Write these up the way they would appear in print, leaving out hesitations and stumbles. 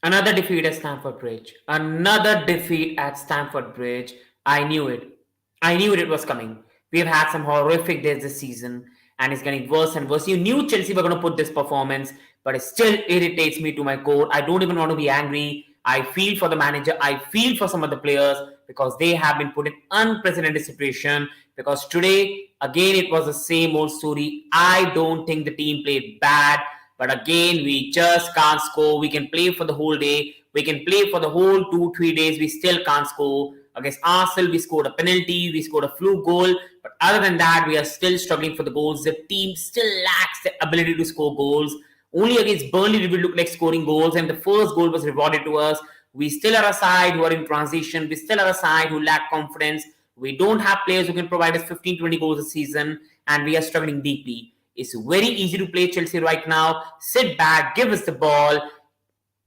Another defeat at Stamford Bridge. Another defeat at Stamford Bridge. I knew it. I knew it was coming. We've had some horrific days this season, and it's getting worse and worse. You knew Chelsea were going to put this performance, but it still irritates me to my core. I don't even want to be angry. I feel for the manager. I feel for some of the players because they have been put in unprecedented situation. Because today, again, it was the same old story. I don't think the team played bad. But again, we just can't score. We can play for the whole day. We can play for the whole 2-3 days. We still can't score. Against Arsenal, we scored a penalty. We scored a fluke goal. But other than that, we are still struggling for the goals. The team still lacks the ability to score goals. Only against Burnley did we look like scoring goals. And the first goal was rewarded to us. We still are a side who are in transition. We still are a side who lack confidence. We don't have players who can provide us 15-20 goals a season. And we are struggling deeply. It's very easy to play Chelsea right now. Sit back, give us the ball,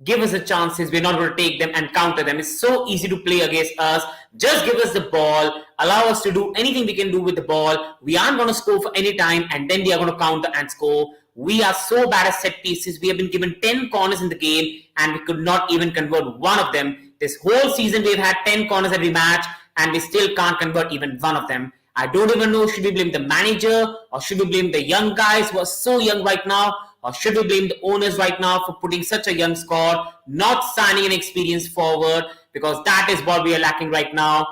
give us the chances. We're not going to take them and counter them. It's so easy to play against us. Just give us the ball, allow us to do anything we can do with the ball. We aren't going to score for any time, and then we are going to counter and score. We are so bad at set pieces. We have been given 10 corners in the game, and we could not even convert one of them. This whole season, we've had 10 corners every match, and we still can't convert even one of them. I don't even know, should we blame the manager or should we blame the young guys who are so young right now, or should we blame the owners right now for putting such a young squad, not signing an experienced forward, because that is what we are lacking right now.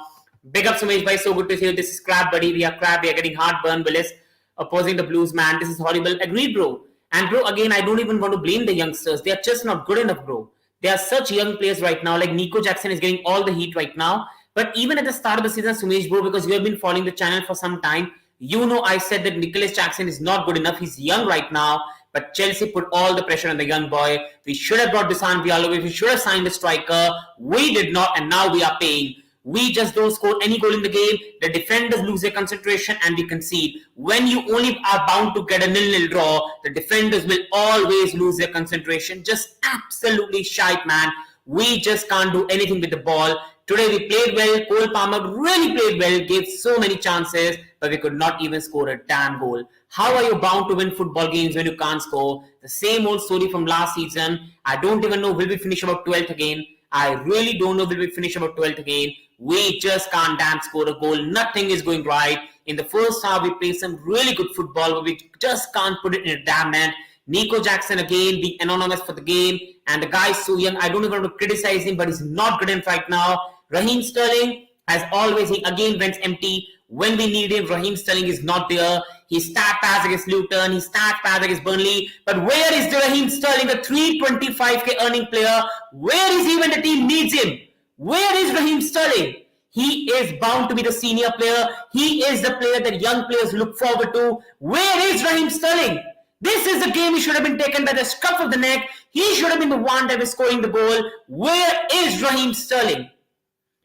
Big up Sumesh bhai, so good to see you. This is crap, buddy. We are crap. We are getting heartburn. Willis opposing the Blues, man. This is horrible. Agreed, bro. And bro, again, I don't even want to blame the youngsters. They are just not good enough, bro. They are such young players right now. Like Nico Jackson is getting all the heat right now. But even at the start of the season, Sumesh bro, because you have been following the channel for some time, you know I said that Nicholas Jackson is not good enough. He's young right now, but Chelsea put all the pressure on the young boy. We should have brought Dusan Vlahovic. We should have signed a striker. We did not, and now we are paying. We just don't score any goal in the game. The defenders lose their concentration and we concede. When you only are bound to get a 0-0 draw, the defenders will always lose their concentration. Just absolutely shite, man. We just can't do anything with the ball. Today we played well. Cole Palmer really played well, gave so many chances, but we could not even score a damn goal. How are you bound to win football games when you can't score? The same old story from last season. I don't even know will we finish about 12th again. I really don't know will we finish about 12th again. We just can't damn score a goal. Nothing is going right. In the first half, we played some really good football, but we just can't put it in a damn net. Nico Jackson again being anonymous for the game, and the guy is so young. I don't even want to criticize him, but he's not good enough right now. Raheem Sterling, as always, he again went empty. When we need him, Raheem Sterling is not there. He start pass against Luton, he start pass against Burnley. But where is the Raheem Sterling, the 325k earning player? Where is he when the team needs him? Where is Raheem Sterling? He is bound to be the senior player. He is the player that young players look forward to. Where is Raheem Sterling? This is the game he should have been taken by the scruff of the neck. He should have been the one that was scoring the goal. Where is Raheem Sterling?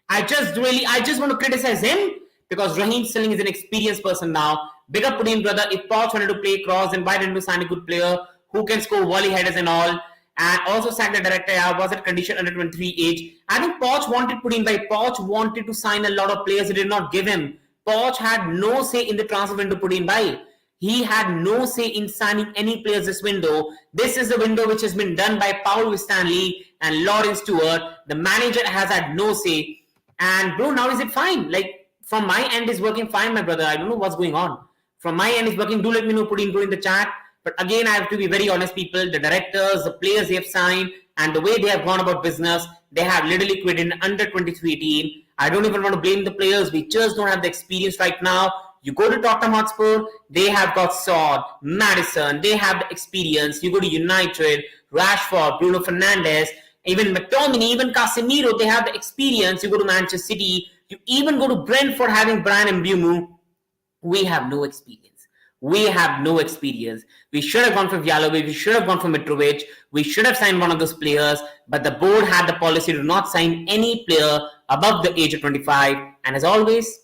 I just want to criticize him because Raheem Sterling is an experienced person now. Big up Putin, brother. If Poch wanted to play cross, then why didn't we sign a good player who can score volley headers and all? And also sack the director. I was at condition under 23 age. I think Poch wanted Putin by Poch wanted to sign a lot of players. He did not give him. Poch had no say in the transfer window Putin by. He had no say in signing any players this window. This is the window which has been done by Paul Stanley and Lawrence Stewart. The manager has had no say. And bro, now is it fine? Like from my end is working fine, my brother. I don't know what's going on. From my end is working. Do let me know, put in the chat. But again, I have to be very honest, people. The directors, the players they have signed, and the way they have gone about business, they have literally created an under 23 team. I don't even want to blame the players. We just don't have the experience right now. You go to Tottenham Hotspur, they have got Sod, Madison, they have the experience. You go to United, Rashford, Bruno Fernandes, even McTominay, even Casemiro, they have the experience. You go to Manchester City, you even go to Brentford having Brian Mbeumo. We have no experience. We have no experience. We should have gone for Vlahovic. We should have gone for Mitrovic. We should have signed one of those players, but the board had the policy to not sign any player above the age of 25. And as always,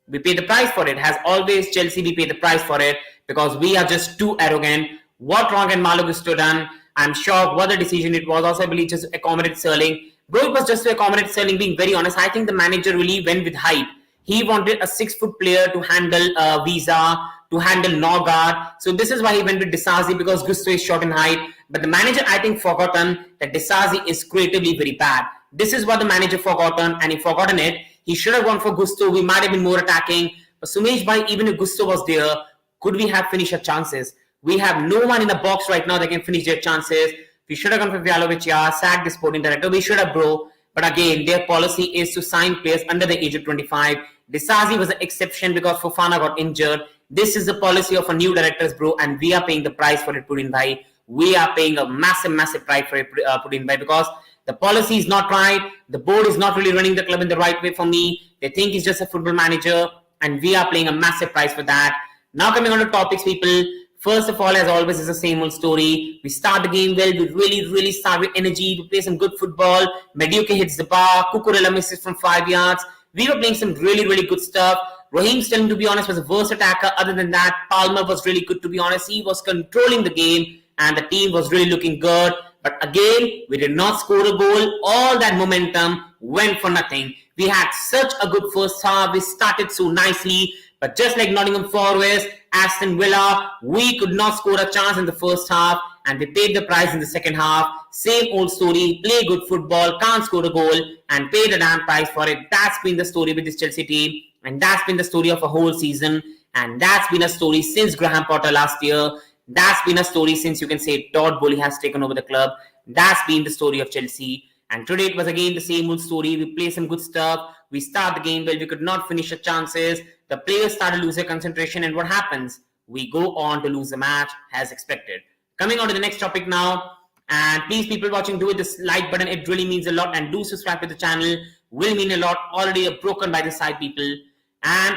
we pay the price for it. As always, Chelsea, we pay the price for it because we are just too arrogant. What wrong and Malo Gusto done? I'm shocked what the decision it was. Also, I believe just to accommodate Sterling. Bro, it was just to accommodate Sterling, being very honest. I think the manager really went with hype. He wanted a 6-foot player to handle Visa, to handle Norgard. So this is why he went with Disasi, because Gusto is short in height. But the manager, I think, forgotten that Disasi is creatively very bad. This is what the manager forgotten, and he forgotten it. He should have gone for Gusto. We might have been more attacking. But Sumesh bhai, even if Gusto was there, could we have finished our chances? We have no one in the box right now that can finish their chances. We should have gone for Vjalovic, yeah, sacked the sporting director. We should have, bro. But again, their policy is to sign players under the age of 25. Disasi was an exception because Fofana got injured. This is the policy of a new directors, bro, and we are paying the price for it, Putin bhai. We are paying a massive price for it, Putin bhai, because the policy is not right. The board is not really running the club in the right way for me. They think he's just a football manager, and we are paying a massive price for that. Now coming on to topics, people. First of all, as always, is the same old story. We start the game well. We really start with energy. We play some good football. Mediocre hits the bar. Cucurella misses from 5 yards. We were playing some really good stuff. Raheem Sterling, to be honest, was a worst attacker. Other than that, Palmer was really good, to be honest. He was controlling the game, and the team was really looking good. But again, we did not score a goal. All that momentum went for nothing. We had such a good first half. We started so nicely. But just like Nottingham Forest, Aston Villa, we could not score a chance in the first half, and we paid the price in the second half. Same old story, play good football, can't score a goal, and pay the damn price for it. That's been the story with this Chelsea team, and that's been the story of a whole season, and that's been a story since Graham Potter last year. That's been a story since, you can say, Todd Boehly has taken over the club. That's been the story of Chelsea. And today it was again the same old story. We play some good stuff. We start the game well. We could not finish the chances. The players started losing concentration. And what happens? We go on to lose the match as expected. Coming on to the next topic now. And please, people watching, do it this like button. It really means a lot. And do subscribe to the channel. Will mean a lot. Already broken by the side, people. And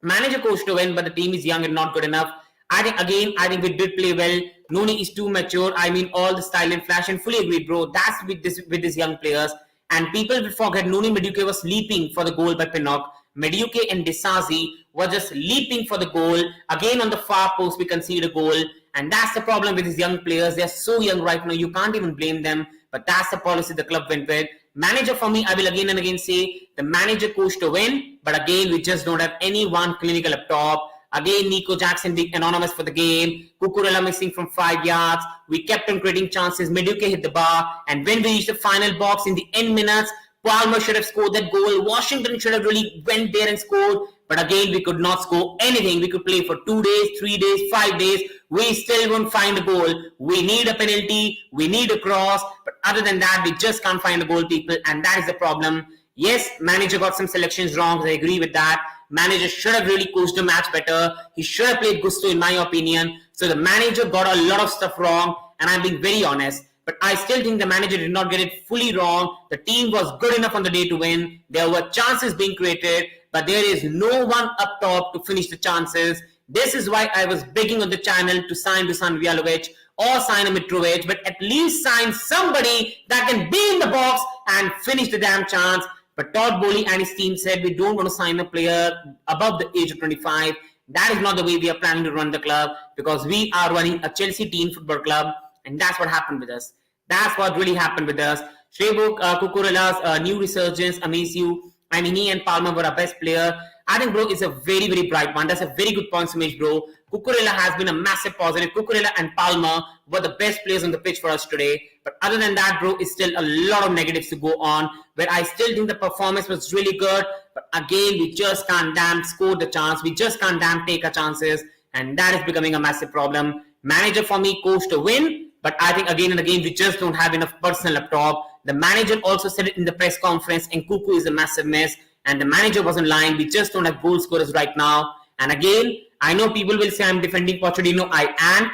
manager coach to win, but the team is young and not good enough. I think we did play well. Noni is too mature. I mean, all the style and flash, and fully agreed, bro. That's with these young players. And people will forget Noni Madueke was leaping for the goal by Pinnock. Madueke and Disasi were just leaping for the goal. Again, on the far post, we conceded a goal. And that's the problem with these young players. They're so young right now. You can't even blame them. But that's the policy the club went with. Manager, for me, I will again and again say the manager coach to win. But again, we just don't have anyone clinical up top. Again, Nico Jackson being anonymous for the game. Cucurella missing from 5 yards. We kept on creating chances. Madueke hit the bar. And when we reached the final box in the end minutes, Palmer should have scored that goal. Washington should have really went there and scored. But again, we could not score anything. We could play for 2 days, 3 days, 5 days. We still won't find a goal. We need a penalty. We need a cross. But other than that, we just can't find a goal, people. And that is the problem. Yes, manager got some selections wrong. I agree with that. Manager should have really coached the match better. He should have played Gusto, in my opinion. So the manager got a lot of stuff wrong, and I'm being very honest. But I still think the manager did not get it fully wrong. The team was good enough on the day to win. There were chances being created, but there is no one up top to finish the chances. This is why I was begging on the channel to sign Dusan Vjalovic or sign a Mitrovic, but at least sign somebody that can be in the box and finish the damn chance. But Todd Boehly and his team said we don't want to sign a player above the age of 25. That is not the way we are planning to run the club, because we are running a Chelsea teen football club, and that's what happened with us. That's what really happened with us. Shebo Cucurella's new resurgence amazed you. I mean, he and Palmer were our best player. I think, bro, it's a very bright one. That's a very good point, Sumesh, bro. Cucurella has been a massive positive. Cucurella and Palmer were the best players on the pitch for us today. But other than that, bro, it's still a lot of negatives to go on, where I still think the performance was really good. But again, we just can't damn score the chance. We just can't damn take our chances. And that is becoming a massive problem. Manager, for me, coach to win. But I think again and again, we just don't have enough personnel up top. The manager also said it in the press conference, and Cuckoo is a massive mess. And the manager wasn't lying. We just don't have goal scorers right now. And again, I know people will say I'm defending Pochettino. I am.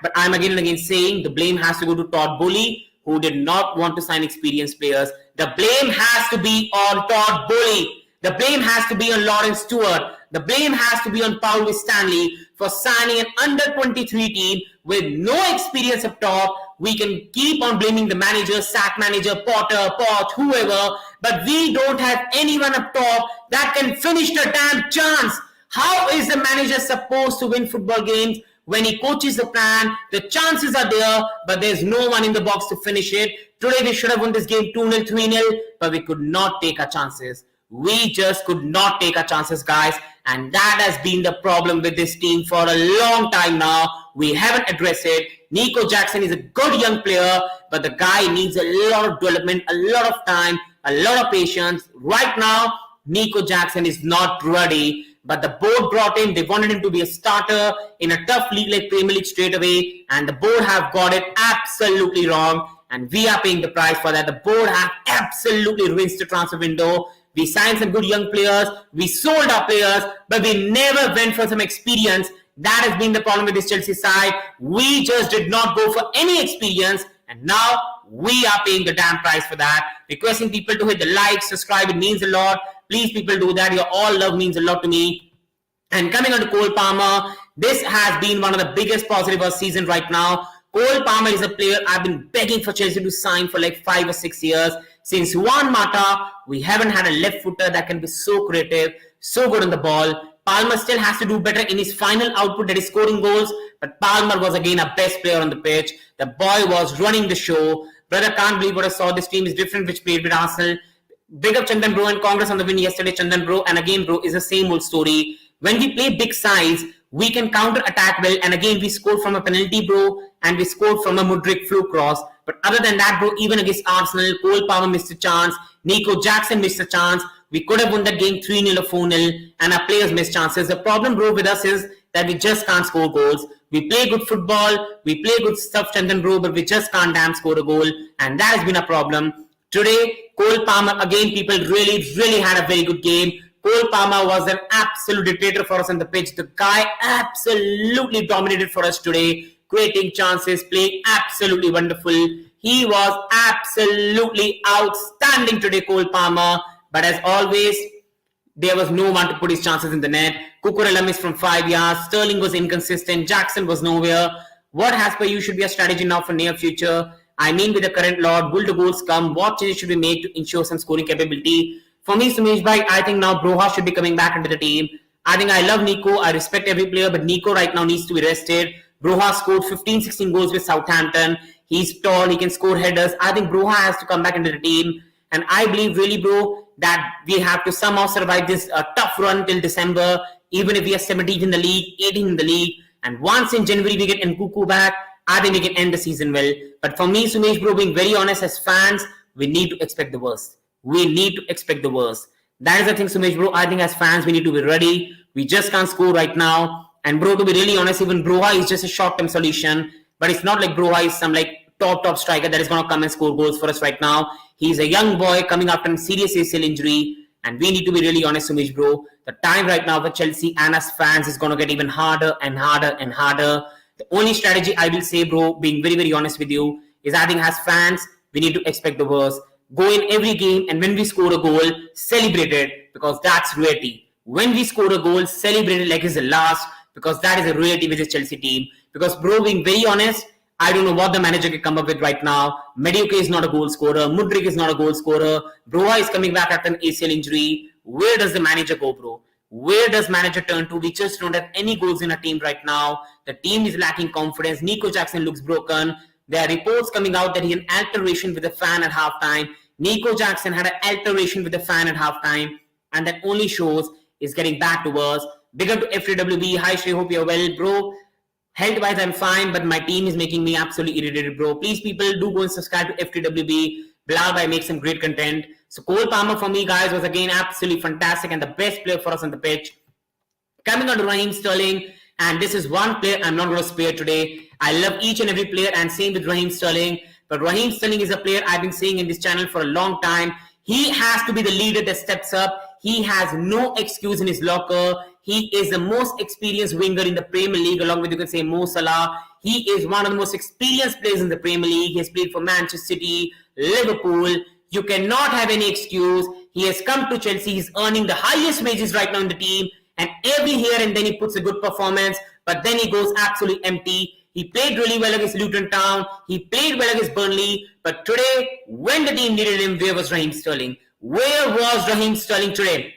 But I'm again and again saying the blame has to go to Todd Boehly, who did not want to sign experienced players. The blame has to be on Todd Boehly. The blame has to be on Lawrence Stewart. The blame has to be on Paul Stanley for signing an under-23 team with no experience up top. We can keep on blaming the manager, sack manager, Potter, Poch, whoever, but we don't have anyone up top that can finish the damn chance. How is the manager supposed to win football games when he coaches the plan? The chances are there, but there's no one in the box to finish it. Today we should have won this game 2-0, 3-0, but we could not take our chances. We just could not take our chances, guys. And that has been the problem with this team for a long time now. We haven't addressed it. Nico Jackson is a good young player, but the guy needs a lot of development, a lot of time, a lot of patience. Right now, Nico Jackson is not ready. But the board brought him. They wanted him to be a starter in a tough league like Premier League straight away. And the board have got it absolutely wrong. And we are paying the price for that. The board have absolutely rinsed the transfer window. We signed some good young players. We sold our players. But we never went for some experience. That has been the problem with this Chelsea side. We just did not go for any experience. And now we are paying the damn price for that. Requesting people to hit the like, subscribe. It means a lot. Please, people, do that. Your all love means a lot to me. And coming on to Cole Palmer, this has been one of the biggest positives of the season right now. Cole Palmer is a player I've been begging for Chelsea to sign for like 5 or 6 years. Since Juan Mata, we haven't had a left footer that can be so creative, so good on the ball. Palmer still has to do better in his final output, that is scoring goals. But Palmer was again our best player on the pitch. The boy was running the show. Brother, can't believe what I saw. This team is different, which played with Arsenal. Big up Chandan Bro and Congress on the win yesterday, Chandan Bro. And again, bro, is the same old story. When we play big sides, we can counter attack well. And again, we scored from a penalty, bro. And we scored from a Mudryk fluke cross. But other than that, bro, even against Arsenal, Cole Palmer missed a chance. Nico Jackson missed a chance. We could have won that game 3-0 or 4-0. And our players missed chances. The problem, bro, with us is that we just can't score goals. We play good football. We play good stuff, Chandan Bro. But we just can't damn score a goal. And that has been a problem. Today, Cole Palmer, again, people really had a very good game. Cole Palmer was an absolute dictator for us on the pitch. The guy absolutely dominated for us today, creating chances, playing absolutely wonderful. He was absolutely outstanding today, Cole Palmer. But as always, there was no one to put his chances in the net. Cucurella missed from 5 yards. Sterling was inconsistent. Jackson was nowhere. What has per you should be a strategy now for near future? I mean, with the current lot, will the goals come? What changes should be made to ensure some scoring capability? For me, Sumesh bhai, I think now Broha should be coming back into the team. I think I love Nico. I respect every player, but Nico right now needs to be rested. Broha scored 15-16 goals with Southampton. He's tall. He can score headers. I think Broha has to come back into the team. And I believe really, bro, that we have to somehow survive this tough run till December. Even if we are 17th in the league, 18th in the league. And once in January we get Nkunku back, I think we can end the season well. But for me, Sumesh bro, being very honest, as fans, we need to expect the worst. We need to expect the worst. That is the thing, Sumesh bro. I think as fans, we need to be ready. We just can't score right now. And bro, to be really honest, even Broha is just a short-term solution. But it's not like Broha is some like top striker that is going to come and score goals for us right now. He's a young boy coming after a serious ACL injury. And we need to be really honest, Sumesh bro. The time right now for Chelsea and us fans is going to get even harder and harder and harder. The only strategy I will say, bro, being very honest with you, is I think as fans, we need to expect the worst. Go in every game, and when we score a goal, celebrate it, because that's reality. When we score a goal, celebrate it like it's the last, because that is a reality with this Chelsea team. Because, bro, being very honest, I don't know what the manager can come up with right now. Mediocre is not a goal scorer. Mudryk is not a goal scorer. Broha is coming back after an ACL injury. Where does the manager go, bro? Where does manager turn to? We just don't have any goals in our team right now. The team is lacking confidence. Nico Jackson looks broken. There are reports coming out that he had an alteration with a fan at halftime. Nico Jackson had an alteration with a fan at halftime. And that only shows he's getting back to us. Big up to FTWB. Hi, Shrey. Hope you're well, bro. Health-wise, I'm fine, but my team is making me absolutely irritated, bro. Please, people, do go and subscribe to FTWB. Bilal bhai makes some great content. So Cole Palmer for me, guys, was again absolutely fantastic and the best player for us on the pitch. Coming on to Raheem Sterling, and this is one player I'm not going to spare today. I love each and every player, and same with Raheem Sterling. But Raheem Sterling is a player I've been seeing in this channel for a long time. He has to be the leader that steps up. He has no excuse in his locker. He is the most experienced winger in the Premier League, along with, you can say, Mo Salah. He is one of the most experienced players in the Premier League. He has played for Manchester City, Liverpool. You cannot have any excuse. He has come to Chelsea. He's earning the highest wages right now in the team. And every here and then he puts a good performance. But then he goes absolutely empty. He played really well against Luton Town. He played well against Burnley. But today, when the team needed him, where was Raheem Sterling? Where was Raheem Sterling today?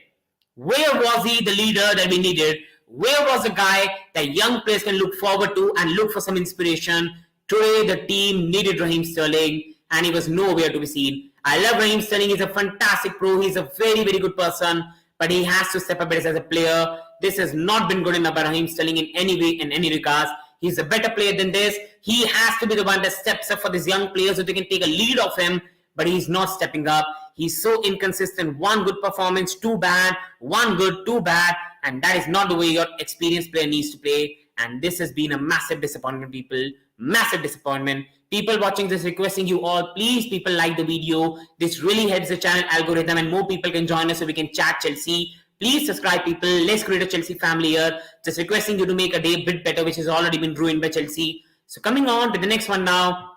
Where was he, the leader that we needed? Where was the guy that young players can look forward to and look for some inspiration? Today, the team needed Raheem Sterling, and he was nowhere to be seen. I love Raheem Sterling. He's a fantastic pro. He's a very, very good person, but he has to step up as a player. This has not been good enough by Raheem Sterling in any way, in any regards. He's a better player than this. He has to be the one that steps up for these young players so they can take a lead off him, but he's not stepping up. He's so inconsistent. One good performance, two bad. One good, two bad. And that is not the way your experienced player needs to play. And this has been a massive disappointment, people. Massive disappointment. People watching this, requesting you all, please, people, like the video. This really helps the channel algorithm and more people can join us so we can chat Chelsea. Please subscribe, people. Let's create a Chelsea family here. Just requesting you to make a day a bit better, which has already been ruined by Chelsea. So coming on to the next one now.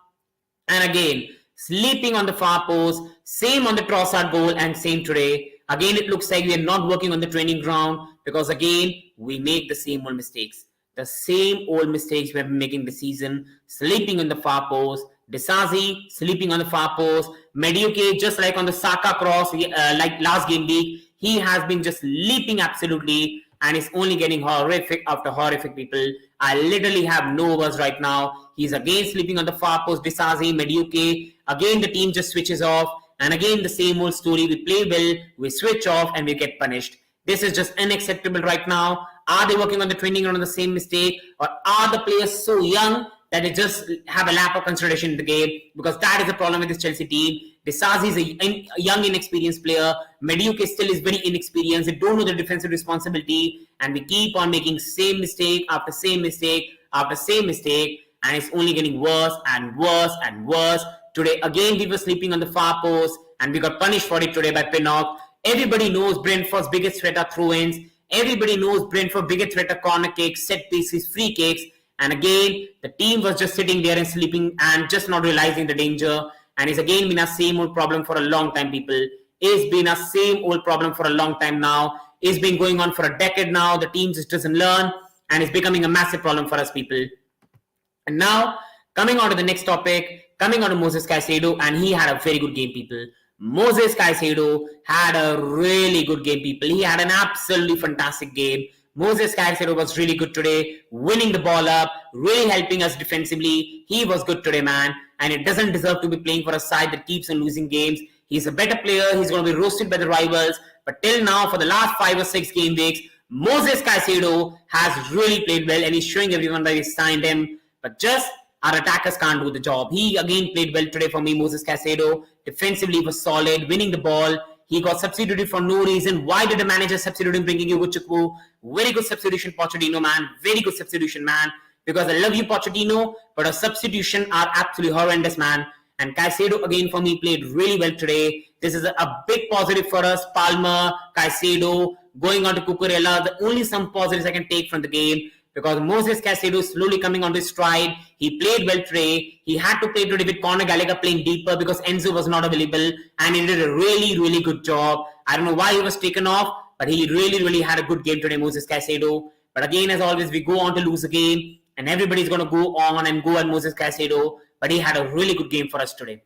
And again, sleeping on the far post. Same on the Trossard goal and same today. Again, it looks like we are not working on the training ground because again, we make the same old mistakes. The same old mistakes we have been making this season. Sleeping on the far post. Disasi sleeping on the far post. Mediocre, just like on the Saka cross, like last game week, he has been just leaping absolutely and is only getting horrific after horrific, people. I literally have no words right now. He's again sleeping on the far post. Disasi, Mediocre. Again, the team just switches off. And again, the same old story. We play well, we switch off, and we get punished. This is just unacceptable right now. Are they working on the training ground on the same mistake? Or are the players so young that they just have a lack of consideration in the game? Because that is the problem with this Chelsea team. Disasi is a young, inexperienced player. Mediocre still is very inexperienced. They don't know the defensive responsibility. And we keep on making same mistake after same mistake after same mistake. And it's only getting worse and worse and worse. Today, again, we were sleeping on the far post. And we got punished for it today by Pinnock. Everybody knows Brentford's biggest threat are throw-ins. Everybody knows Brentford's biggest threat are corner kicks, set pieces, free kicks. And again, the team was just sitting there and sleeping and just not realizing the danger. And it's again been a same old problem for a long time, people. It's been a same old problem for a long time now. It's been going on for a decade now. The team just doesn't learn. And it's becoming a massive problem for us, people. And now, coming on to the next topic, coming on to Moses Caicedo. And he had a very good game, people. Moses Caicedo had a really good game, people. He had an absolutely fantastic game. Moses Caicedo was really good today, winning the ball up, really helping us defensively. He was good today, man. And it doesn't deserve to be playing for a side that keeps on losing games. He's a better player. He's going to be roasted by the rivals. But till now, for the last 5 or 6 game weeks, Moses Caicedo has really played well. And he's showing everyone that he signed him. But just our attackers can't do the job. He again played well today for me, Moses Caicedo. Defensively was solid, winning the ball. He got substituted for no reason. Why did the manager substitute him, bringing Hugo Chukwu? Very good substitution, Pochettino, man. Very good substitution, man. Because I love you, Pochettino, but our substitution are absolutely horrendous, man. And Caicedo, again, for me, played really well today. This is a big positive for us. Palmer, Caicedo, going on to Cucurella. The only some positives I can take from the game. Because Moses Caicedo is slowly coming on his stride. He played well today. He had to play today with Conor Gallagher playing deeper because Enzo was not available. And he did a really, really good job. I don't know why he was taken off, but he really, really had a good game today, Moses Caicedo. But again, as always, we go on to lose a game. And everybody's going to go on and go at Moses Caicedo. But he had a really good game for us today.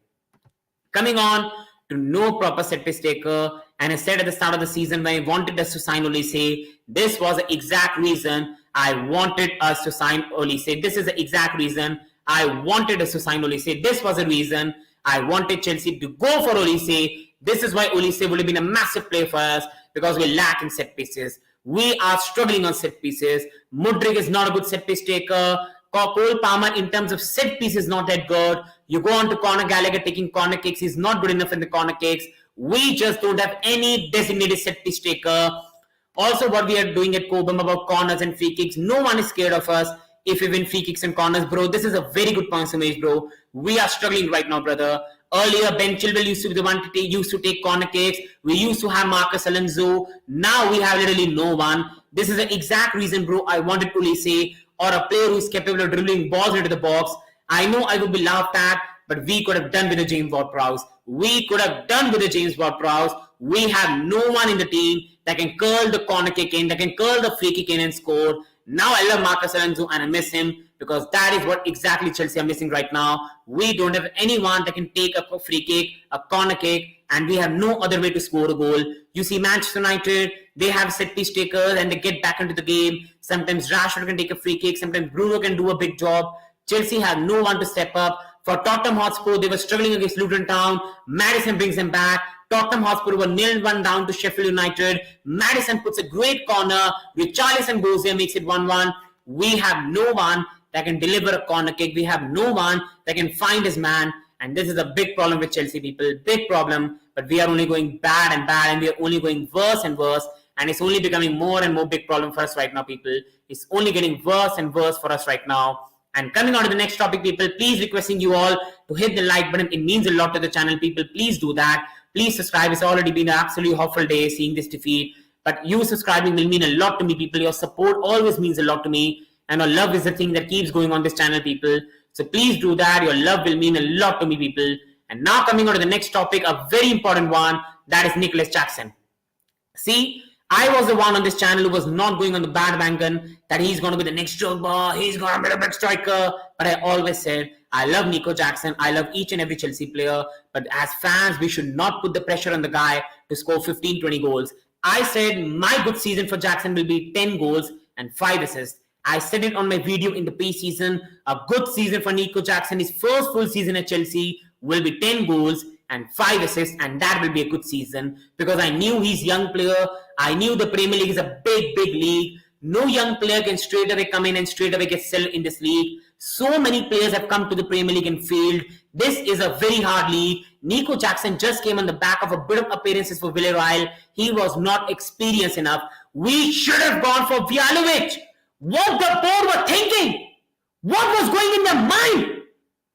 Coming on to no proper set piece taker. And I said at the start of the season when I wanted us to sign Olise, this was the exact reason I wanted us to sign Olise. This is the exact reason I wanted us to sign Olise. This was the reason I wanted Chelsea to go for Olise. This is why Olise would have been a massive play for us because we lack in set pieces. We are struggling on set pieces. Mudryk is not a good set piece taker. Cole Palmer in terms of set piece is not that good. You go on to Conor Gallagher taking corner kicks. He's not good enough in the corner kicks. We just don't have any designated set piece taker. Also, what we are doing at Cobham about corners and free kicks, no one is scared of us if we win free kicks and corners, bro. This is a very good point to make, bro. We are struggling right now, brother. Earlier, Ben Chilwell used to be the one to take corner kicks. We used to have Marcus Alonso. Now we have literally no one. This is the exact reason, bro, I wanted Olise or a player who is capable of dribbling balls into the box. I know I would be laughed at, but we could have done with the James Ward-Prowse. We could have done with the James Ward-Prowse. We have no one in the team that can curl the corner kick in, that can curl the free kick in and score. Now I love Marcus Alonso and I miss him because that is what exactly Chelsea are missing right now. We don't have anyone that can take a free kick, a corner kick, and we have no other way to score a goal. You see Manchester United, they have set piece takers and they get back into the game. Sometimes Rashford can take a free kick, sometimes Bruno can do a big job. Chelsea have no one to step up. For Tottenham Hotspur, they were struggling against Luton Town. Maddison brings them back. Tottenham Hotspur were 0-1 down to Sheffield United. Maddison puts a great corner. Richarlison goes there, makes it 1-1. We have no one that can deliver a corner kick. We have no one that can find his man. And this is a big problem with Chelsea, people. Big problem. But we are only going bad and bad, and we are only going worse and worse. And it's only becoming more and more big problem for us right now, people. It's only getting worse and worse for us right now. And coming on to the next topic, people, please requesting you all to hit the like button. It means a lot to the channel, people. Please do that. Please subscribe. It's already been an absolutely awful day seeing this defeat. But you subscribing will mean a lot to me, people. Your support always means a lot to me. And your love is the thing that keeps going on this channel, people. So please do that. Your love will mean a lot to me, people. And now coming on to the next topic, a very important one, that is Nicholas Jackson. See, I was the one on this channel who was not going on the bandwagon that he's going to be the next Drogba, he's going to be the best striker. But I always said, I love Nico Jackson. I love each and every Chelsea player. But as fans, we should not put the pressure on the guy to score 15, 20 goals. I said my good season for Jackson will be 10 goals and 5 assists. I said it on my video in the pre-season. A good season for Nico Jackson, his first full season at Chelsea, will be 10 goals and 5 assists, and that will be a good season because I knew he's a young player. I knew the Premier League is a big, big league. No young player can straight away come in and straight away get sold in this league. So many players have come to the Premier League and failed. This is a very hard league. Nico Jackson just came on the back of a bit of appearances for Villarreal. He was not experienced enough. We should have gone for Vlahovic. What the board were thinking? What was going in their mind?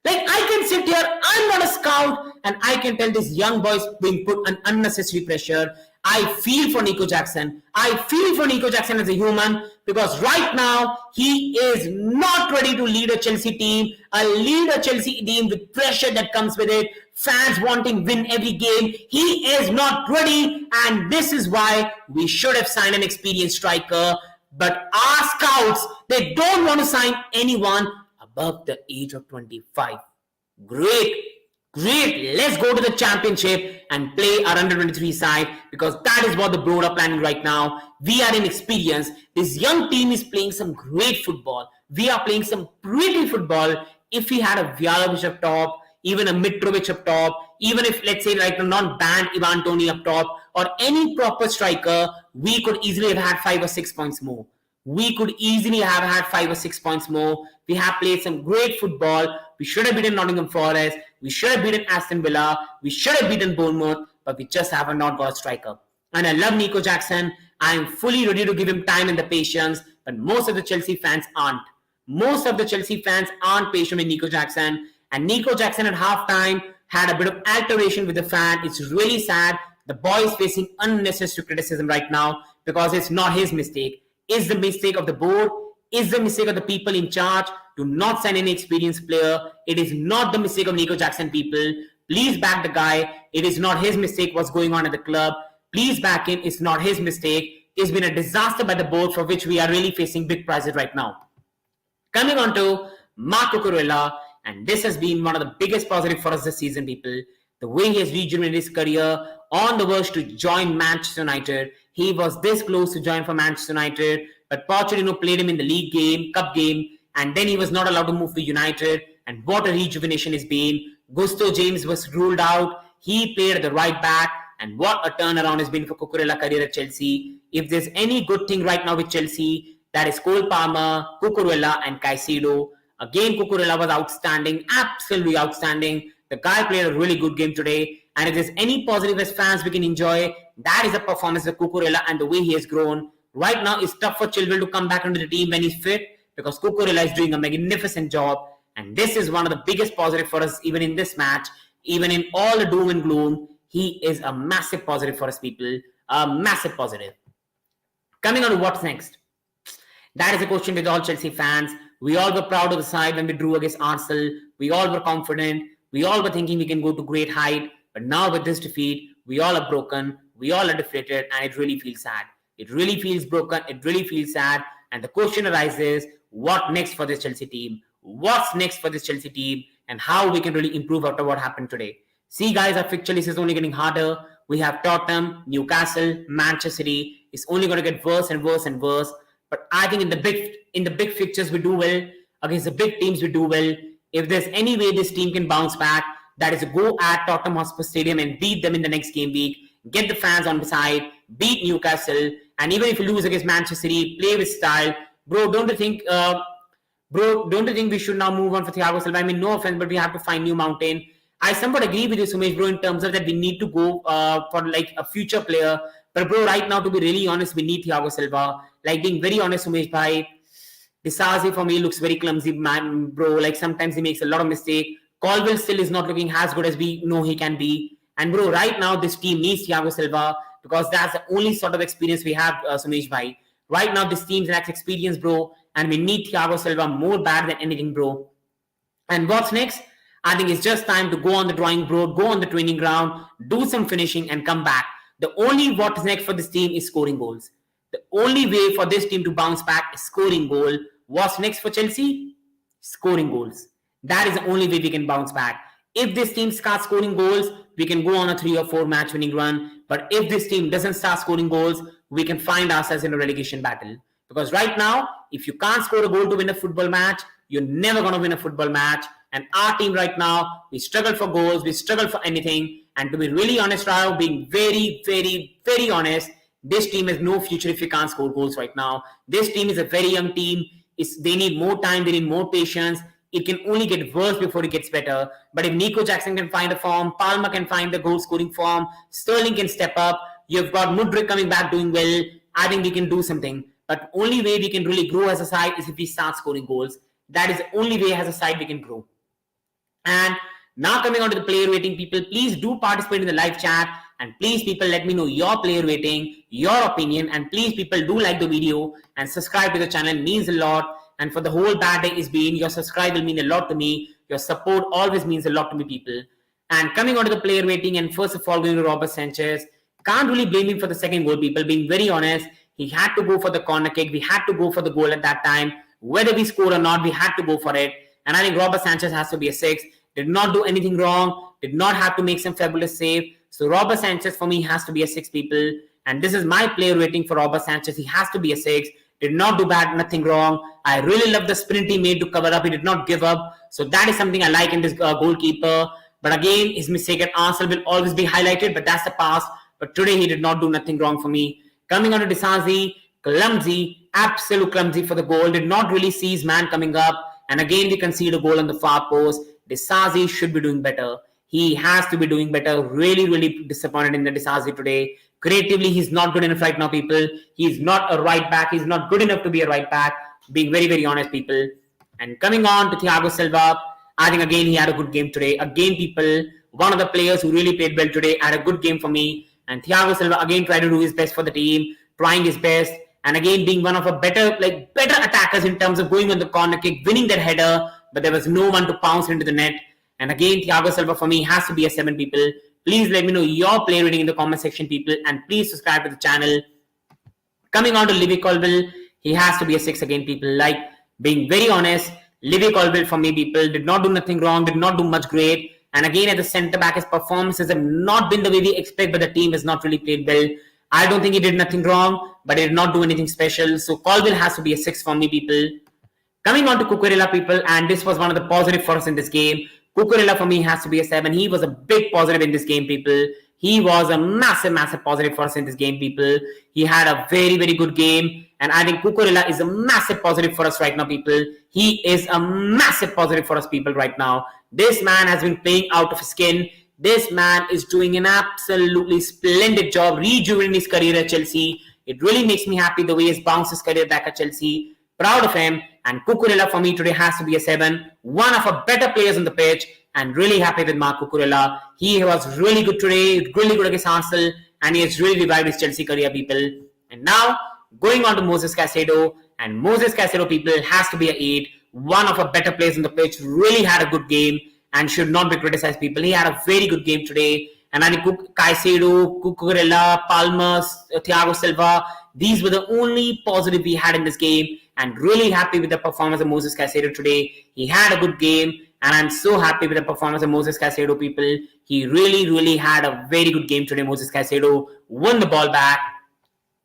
Like, I can sit here, I'm not a scout, and I can tell these young boys being put on unnecessary pressure. I feel for Nico Jackson. I feel for Nico Jackson as a human because right now he is not ready to lead a Chelsea team. Lead a Chelsea team with pressure that comes with it. Fans wanting win every game. He is not ready, and this is why we should have signed an experienced striker. But our scouts, they don't want to sign anyone above the age of 25. Great. Let's go to the championship and play our under 23 side because that is what the board are planning right now. We are inexperienced. This young team is playing some great football. We are playing some pretty football. If we had a Vlahovic up top, even a Mitrovic up top, even if, let's say, like a non-banned Ivan Toney up top, or any proper striker, we could easily have had 5 or 6 points more. We could easily have had 5 or 6 points more. We have played some great football. We should have beaten Nottingham Forest. We should have beaten Aston Villa. We should have beaten Bournemouth, but we just have not got a striker. And I love Nico Jackson. I am fully ready to give him time and the patience, but most of the Chelsea fans aren't. Most of the Chelsea fans aren't patient with Nico Jackson. And Nico Jackson at halftime had a bit of altercation with the fan. It's really sad. The boy is facing unnecessary criticism right now because it's not his mistake. It's the mistake of the board. It's the mistake of the people in charge to not sign any experienced player. It is not the mistake of Nico Jackson, people. Please back the guy. It is not his mistake what's going on at the club. Please back him. It's not his mistake. It's been a disaster by the board for which we are really facing big prices right now. Coming on to Marco Cucurella, and this has been one of the biggest positives for us this season, people. The way he has rejuvenated his career, on the verge to join Manchester United. He was this close to join for Manchester United, but Pochettino played him in the league game, cup game, and then he was not allowed to move to United. And what a rejuvenation it's been. Gusto James was ruled out. He played at the right back, and what a turnaround has been for Cucurella's career at Chelsea. If there's any good thing right now with Chelsea, that is Cole Palmer, Cucurella, and Caicedo. Again, Cucurella was outstanding, absolutely outstanding. The guy played a really good game today. And if there's any positive as fans we can enjoy, that is the performance of Cucurella and the way he has grown. Right now, it's tough for Chilwell to come back into the team when he's fit because Cucurella is doing a magnificent job. And this is one of the biggest positives for us even in this match. Even in all the doom and gloom, he is a massive positive for us, people. A massive positive. Coming on to what's next. That is a question with all Chelsea fans. We all were proud of the side when we drew against Arsenal. We all were confident. We all were thinking we can go to great height. But now with this defeat, we all are broken. We all are deflated, and it really feels sad. It really feels broken. It really feels sad. And the question arises, what next for this Chelsea team? What's next for this Chelsea team? And how we can really improve after what happened today. See, guys, our fixture list is only getting harder. We have Tottenham, Newcastle, Manchester City. It's only going to get worse and worse and worse. But I think in the big fixtures we do well. Against the big teams we do well. If there's any way this team can bounce back, that is to go at Tottenham Hotspur Stadium and beat them in the next game week, get the fans on the side, beat Newcastle, and even if you lose against Manchester City, play with style. Don't you think we should now move on for Thiago Silva? I mean, no offense, but we have to find new mountain. I somewhat agree with you, Sumesh, bro, in terms of that we need to go for like a future player. But bro, right now, to be really honest, we need Thiago Silva. Like being very honest, Sumesh bhai, Disasi for me looks very clumsy, man, bro. Like sometimes he makes a lot of mistake. Colville still is not looking as good as we know he can be. And bro, right now this team needs Thiago Silva because that's the only sort of experience we have, Sumesh bhai. Right now this team lacks experience, bro, and we need Thiago Silva more bad than anything, bro. And what's next? I think it's just time to go on the drawing board, go on the training ground, do some finishing, and come back. The only what's next for this team is scoring goals. The only way for this team to bounce back is scoring goal. What's next for Chelsea? Scoring goals. That is the only way we can bounce back. If this team starts scoring goals, we can go on a 3 or 4 match winning run. But if this team doesn't start scoring goals, we can find ourselves in a relegation battle. Because right now, if you can't score a goal to win a football match, you're never going to win a football match. And our team right now, we struggle for goals, we struggle for anything. And to be really honest, Rao, being very, very, very honest, this team has no future if we can't score goals right now. This team is a very young team. They need more time, they need more patience. It can only get worse before it gets better. But if Nico Jackson can find a form, Palmer can find the goal-scoring form, Sterling can step up, you've got Mudryk coming back doing well, I think we can do something. But only way we can really grow as a side is if we start scoring goals. That is the only way as a side we can grow. And now coming on to the player rating, people, please do participate in the live chat. And please, people, let me know your player rating, your opinion. And please, people, do like the video and subscribe to the channel. It means a lot. And for the whole bad day is being, your subscribe will mean a lot to me. Your support always means a lot to me, people. And coming on to the player rating, and first of all, going to Robert Sanchez. Can't really blame him for the second goal, people. Being very honest, he had to go for the corner kick. We had to go for the goal at that time. Whether we scored or not, we had to go for it. And I think Robert Sanchez has to be a 6. Did not do anything wrong. Did not have to make some fabulous save. So Robert Sanchez for me has to be a 6, people. And this is my player rating for Robert Sanchez. He has to be a 6. Did not do bad, nothing wrong. I really love the sprint he made to cover up. He did not give up. So that is something I like in this goalkeeper. But again, his mistake at Arsenal will always be highlighted. But that's the past. But today he did not do nothing wrong for me. Coming on to Disasi, clumsy, absolute clumsy for the goal. Did not really see his man coming up. And again, we concede a goal on the far post. Disasi should be doing better. He has to be doing better. Really, really disappointed in the Disasi today. Creatively, he's not good enough right now, people. He's not a right back. He's not good enough to be a right back. Being very, very honest, people. And coming on to Thiago Silva, I think again he had a good game today. Again, people, one of the players who really played well today had a good game for me. And Thiago Silva again tried to do his best for the team, trying his best. And again, being one of a better attackers in terms of going on the corner kick, winning that header. But there was no one to pounce into the net. And again, Thiago Silva for me has to be a 7, people. Please let me know your player rating in the comment section, people. And please subscribe to the channel. Coming on to Livy Colville, he has to be a 6 again, people. Like, being very honest, Livy Colville for me, people, did not do nothing wrong, did not do much great. And again, at the centre back, his performances have not been the way we expect, but the team has not really played well. I don't think he did nothing wrong, but he did not do anything special. So Colville has to be a 6 for me, people. Coming on to Cucurella, people, and this was one of the positive for us in this game. Cucurella for me has to be a 7. He was a big positive in this game, people. He was a massive, massive positive for us in this game, people. He had a very, very good game. And I think Cucurella is a massive positive for us right now, people. He is a massive positive for us, people, right now. This man has been playing out of his skin. This man is doing an absolutely splendid job rejuvenating his career at Chelsea. It really makes me happy the way he's bounced his career back at Chelsea. Proud of him. And Cucurella for me today has to be a 7. One of our better players on the pitch. And really happy with Marc Cucurella. He was really good today. Really good against Arsenal. And he has really revived his Chelsea career, people. And now, going on to Moses Caicedo. And Moses Caicedo, people, has to be an 8. One of our better players on the pitch. Really had a good game. And should not be criticized, people. He had a very good game today. And I think Caicedo, Cucurella, Palmer, Thiago Silva, these were the only positive we had in this game. And really happy with the performance of Moses Caicedo today. He had a good game. And I'm so happy with the performance of Moses Caicedo, people. He really, really had a very good game today, Moses Caicedo. Won the ball back.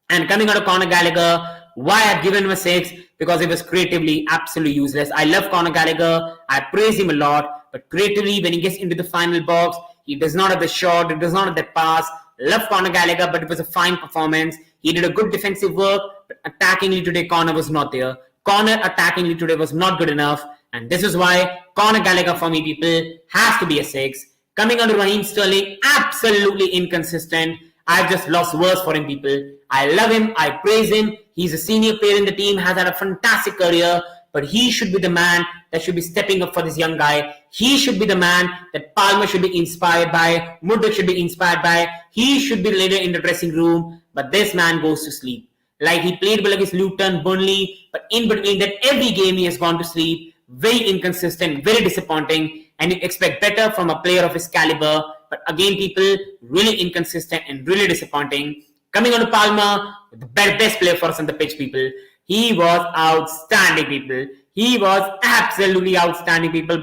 And coming out of Conor Gallagher, Why I've given him a 6? Because he was creatively absolutely useless. I love Conor Gallagher. I praise him a lot. But creatively, when he gets into the final box, he does not have the shot. He does not have the pass. Love Conor Gallagher, but it was a fine performance. He did a good defensive work. But attackingly today, Conor was not there. Conor attackingly today was not good enough. And this is why Conor Gallagher, for me, people, has to be a 6. Coming on to Raheem Sterling, absolutely inconsistent. I've just lost words for him, people. I love him. I praise him. He's a senior player in the team, has had a fantastic career, but he should be the man that should be stepping up for this young guy. He should be the man that Palmer should be inspired by, Mudrik should be inspired by. He should be the leader in the dressing room, but this man goes to sleep. Like he played well against Luton, Burnley, but in between that, every game he has gone to sleep. Very inconsistent, very disappointing, and you expect better from a player of his caliber. But again, people, really inconsistent and really disappointing. Coming on to Palmer, the best player for us on the pitch, people. He was outstanding, people. He was absolutely outstanding, people.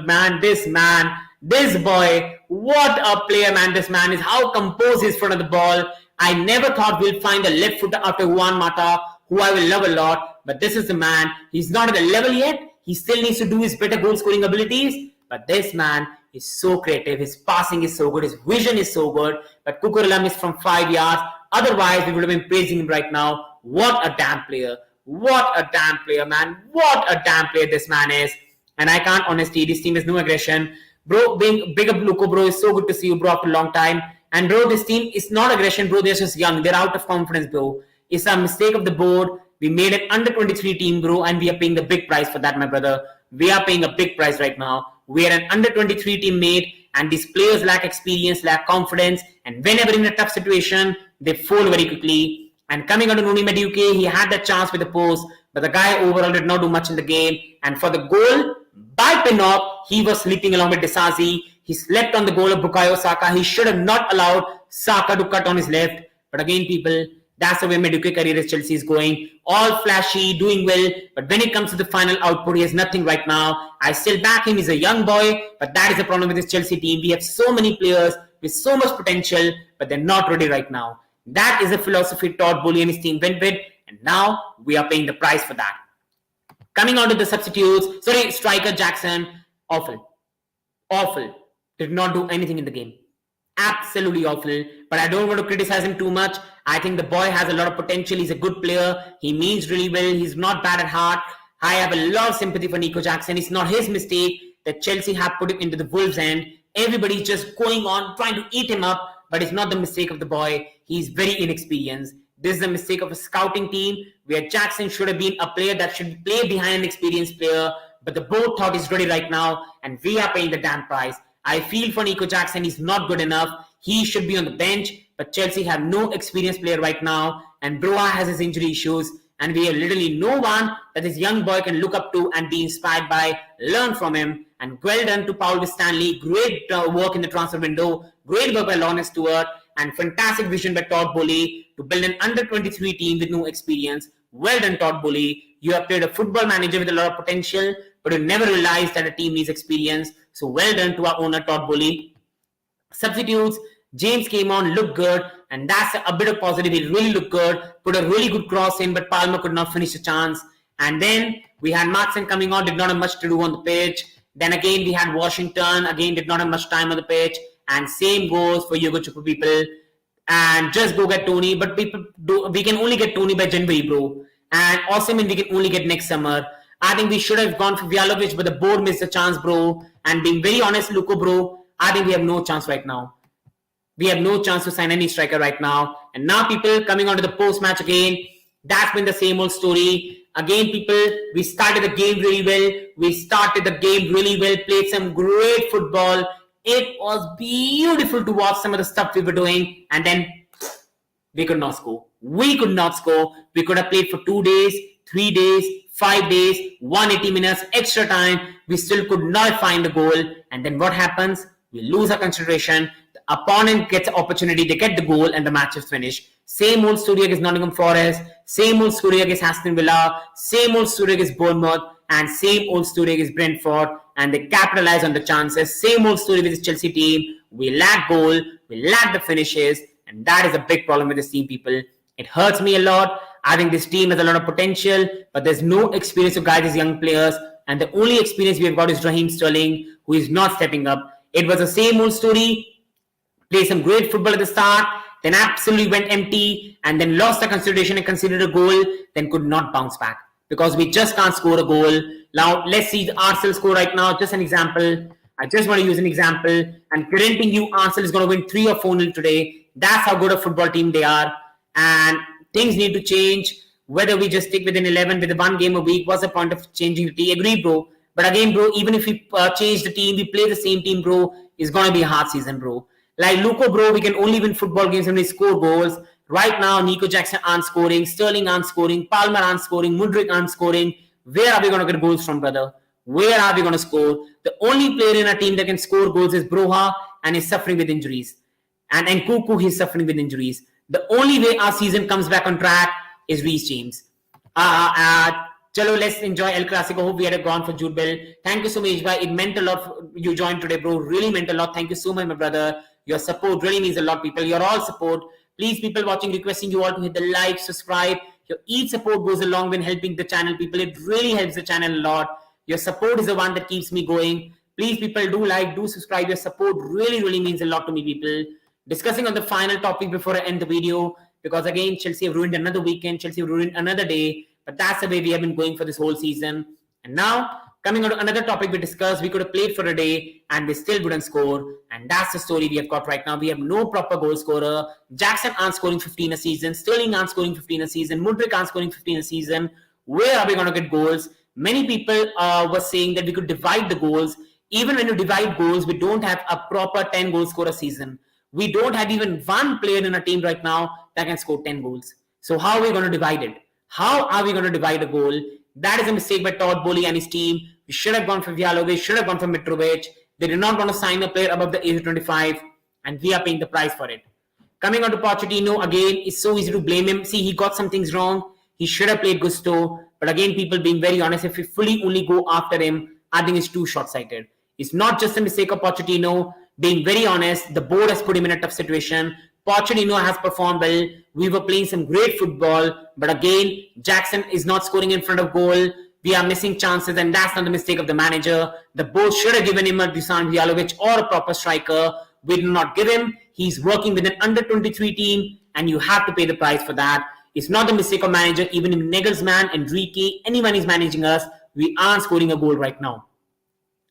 This boy, what a player, man. This man is. How composed he is in front of the ball. I never thought we'll find a left footer after Juan Mata, who I will love a lot. But this is the man. He's not at the level yet. He still needs to do his better goal scoring abilities. But this man is so creative. His passing is so good. His vision is so good. But Cucurella missed from 5 yards. Otherwise, we would have been praising him right now. What a damn player. What a damn player, man. What a damn player this man is. And I can't honestly, this team has no aggression. Bro, being big up Luco, bro, is so good to see you, bro, after a long time. And bro, this team is not aggression, bro. They're just young. They're out of confidence, bro. It's a mistake of the board. We made an under 23 team, bro, and we are paying the big price for that, my brother. We are paying a big price right now. We are an under 23 team made, and these players lack experience, lack confidence, and whenever in a tough situation, they fall very quickly. And coming on to Noni Madueke, he had that chance with the post, but the guy overall did not do much in the game. And for the goal by Pinnock, he was sleeping along with Disasi. He slept on the goal of Bukayo Saka. He should have not allowed Saka to cut on his left. But again, people, that's the way Madueke career as Chelsea is going. All flashy, doing well. But when it comes to the final output, he has nothing right now. I still back him. He's a young boy. But that is the problem with this Chelsea team. We have so many players with so much potential, but they're not ready right now. That is a philosophy Todd Boehly and his team went with. And now we are paying the price for that. Coming on to the substitutes. Striker Jackson. Awful. Awful. Did not do anything in the game. Absolutely awful. But I don't want to criticize him too much. I think the boy has a lot of potential. He's a good player. He means really well. He's not bad at heart. I have a lot of sympathy for Nico Jackson. It's not his mistake that Chelsea have put him into the Wolves' end. Everybody's just going on, trying to eat him up. But it's not the mistake of the boy. He's very inexperienced. This is the mistake of a scouting team where Jackson should have been a player that should play behind an experienced player. But the board thought he's ready right now. And we are paying the damn price. I feel for Nico Jackson, he's not good enough. He should be on the bench, but Chelsea have no experienced player right now, and Broa has his injury issues, and we have literally no one that this young boy can look up to and be inspired by, learn from him. And well done to Paul Stanley. Great work in the transfer window. Great work by Lawrence Stewart, and fantastic vision by Todd Boehly to build an under-23 team with no experience. Well done, Todd Boehly. You have played a football manager with a lot of potential, but you never realized that a team needs experience. So well done to our owner, Todd Boehly. Substitutes, James came on, looked good, and that's a bit of positive. He really looked good, put a really good cross in, but Palmer could not finish the chance. And then we had Markson coming on, did not have much to do on the pitch. Then again, we had Washington, again, did not have much time on the pitch. And same goes for Hugo Chukwu, people. And just go get Tony, but we can only get Tony by January, bro. And Osimhen we can only get next summer. I think we should have gone for Vlahovic, but the board missed the chance, bro. And being very honest, Luko, bro, I think we have no chance right now. We have no chance to sign any striker right now. And now people coming onto the post-match again, that's been the same old story. Again, people, we started the game really well. Played some great football. It was beautiful to watch some of the stuff we were doing. And then we could not score. We could have played for 2 days, 3 days, 5 days, 180 minutes, extra time. We still could not find the goal. And then what happens? We lose our concentration. The opponent gets an opportunity. They get the goal and the match is finished. Same old story against Nottingham Forest. Same old story against Aston Villa. Same old story against Bournemouth. And same old story against Brentford. And they capitalize on the chances. Same old story with this Chelsea team. We lack goal. We lack the finishes. And that is a big problem with this team, people. It hurts me a lot. I think this team has a lot of potential, but there's no experience to guide these young players. And the only experience we have got is Raheem Sterling, who is not stepping up. It was the same old story. Played some great football at the start, then absolutely went empty, and then lost the consideration and conceded a goal, then could not bounce back because we just can't score a goal. Now, let's see the Arsenal score right now. Just an example. I just want to use an example. And guaranteeing you Arsenal is going to win 3 or 4-0 today. That's how good a football team they are. And things need to change. Whether we just stick within 11 with the 1 game a week, what's the point of changing the team? Agree, bro. But again, bro, even if we change the team, we play the same team, bro, it's going to be a hard season, bro. Like Luko, bro, we can only win football games when we score goals. Right now, Nico Jackson aren't scoring, Sterling aren't scoring, Palmer aren't scoring, Mudryk aren't scoring. Where are we going to get goals from, brother? Where are we going to score? The only player in our team that can score goals is Broha, and he's suffering with injuries. And Nkunku, he's suffering with injuries. The only way our season comes back on track is Reece James. Chalo, let's enjoy El Clasico. Hope we had gone for Jude Bell. Thank you so much, bhai. It meant a lot for you joined today, bro. Really meant a lot. Thank you so much, my brother. Your support really means a lot, people. Your all support. Please, people watching, requesting you all to hit the like, subscribe. Your each support goes a long way in helping the channel, people. It really helps the channel a lot. Your support is the one that keeps me going. Please, people, do like, do subscribe. Your support really, really means a lot to me, people. Discussing on the final topic before I end the video, because again, Chelsea have ruined another weekend. Chelsea have ruined another day. But that's the way we have been going for this whole season. And now, coming on to another topic we discussed, we could have played for a day and we still wouldn't score. And that's the story we have got right now. We have no proper goal scorer. Jackson aren't scoring 15 a season. Sterling aren't scoring 15 a season. Mudryk aren't scoring 15 a season. Where are we going to get goals? Many people were saying that we could divide the goals. Even when you divide goals, we don't have a proper 10 goal scorer season. We don't have even one player in our team right now that can score 10 goals. So how are we going to divide it? How are we going to divide a goal? That is a mistake by Todd Bowley and his team. We should have gone for Vialo. We should have gone for Mitrovic. They did not want to sign a player above the age of 25, and we are paying the price for it. Coming on to Pochettino, again, it's so easy to blame him. See, he got some things wrong. He should have played Gusto. But again, people being very honest, if we fully only go after him, I think it's too short-sighted. It's not just a mistake of Pochettino. Being very honest, the board has put him in a tough situation. Pochettino has performed well. We were playing some great football. But again, Jackson is not scoring in front of goal. We are missing chances, and that's not the mistake of the manager. The board should have given him a Dusan Vlahovic or a proper striker. We did not give him. He's working with an under-23 team, and you have to pay the price for that. It's not the mistake of manager. Even if Nagelsmann, Enrique, anyone is managing us, we aren't scoring a goal right now.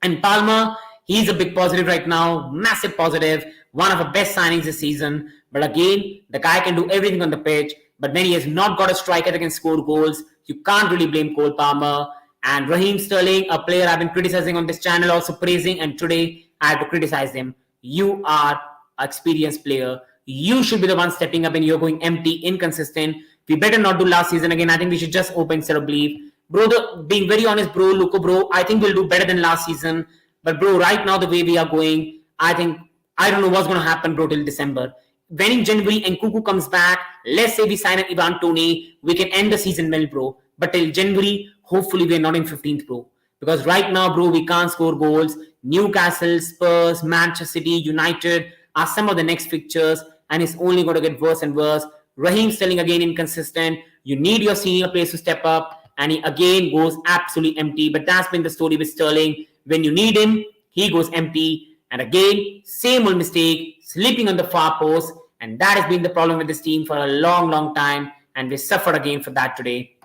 And Palmer, he's a big positive right now, massive positive, one of the best signings this season. But again, the guy can do everything on the pitch, but then he has not got a striker that can score goals. You can't really blame Cole Palmer. And Raheem Sterling, a player I've been criticizing on this channel, also praising, and today I have to criticize him. You are an experienced player. You should be the one stepping up, and you're going empty, inconsistent. We better not do last season again. I think we should just open instead of believe. Bro, being very honest, bro, Luko, bro, I think we'll do better than last season. But bro, right now, the way we are going, I don't know what's going to happen, bro, till December. When in January Nkunku comes back, let's say we sign an Ivan Toney, we can end the season well, bro. But till January, hopefully we're not in 15th, bro. Because right now, bro, we can't score goals. Newcastle, Spurs, Manchester City, United are some of the next fixtures, and it's only going to get worse and worse. Raheem Sterling again inconsistent. You need your senior players to step up, and he again goes absolutely empty. But that's been the story with Sterling. When you need him, he goes empty. And again, same old mistake, sleeping on the far post. And that has been the problem with this team for a long, long time. And we suffered again for that today.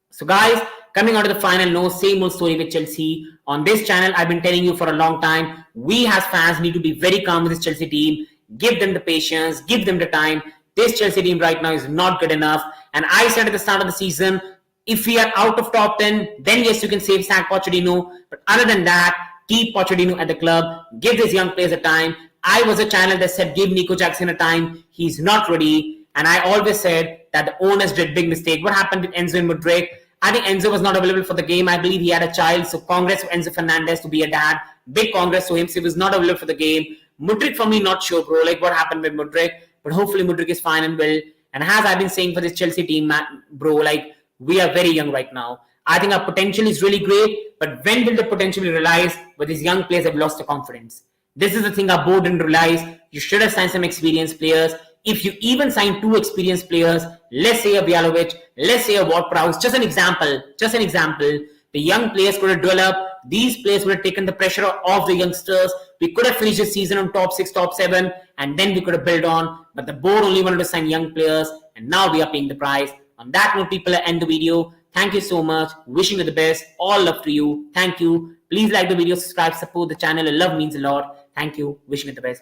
So guys, coming on to the final note, same old story with Chelsea. On this channel, I've been telling you for a long time, we as fans need to be very calm with this Chelsea team. Give them the patience, give them the time. This Chelsea team right now is not good enough. And I said at the start of the season, if we are out of top 10, then yes, you can save sack Pochettino. But other than that, keep Pochettino at the club. Give these young players a time. I was a channel that said give Nico Jackson a time. He's not ready. And I always said that the owners did big mistake. What happened with Enzo and Mudryk? I think Enzo was not available for the game. I believe he had a child. So congrats to Enzo Fernandez to be a dad. Big congrats to him. So he was not available for the game. Mudryk, for me, not sure, bro. Like what happened with Mudryk. But hopefully Mudryk is fine and well. And as I've been saying for this Chelsea team, bro, like we are very young right now. I think our potential is really great. But when will the potential be realized? But these young players have lost the confidence. This is the thing our board didn't realize. You should have signed some experienced players. if you even sign two experienced players, let's say a Bialovic, let's say a Ward-Prowse, just an example, the young players could have developed, these players would have taken the pressure off the youngsters, we could have finished the season on top 6, top 7, and then we could have built on, but the board only wanted to sign young players, and now we are paying the price. On that note, people, end the video. Thank you so much. Wishing you the best. All love to you. Thank you. Please like the video, subscribe, support the channel. Love means a lot. Thank you. Wishing you the best.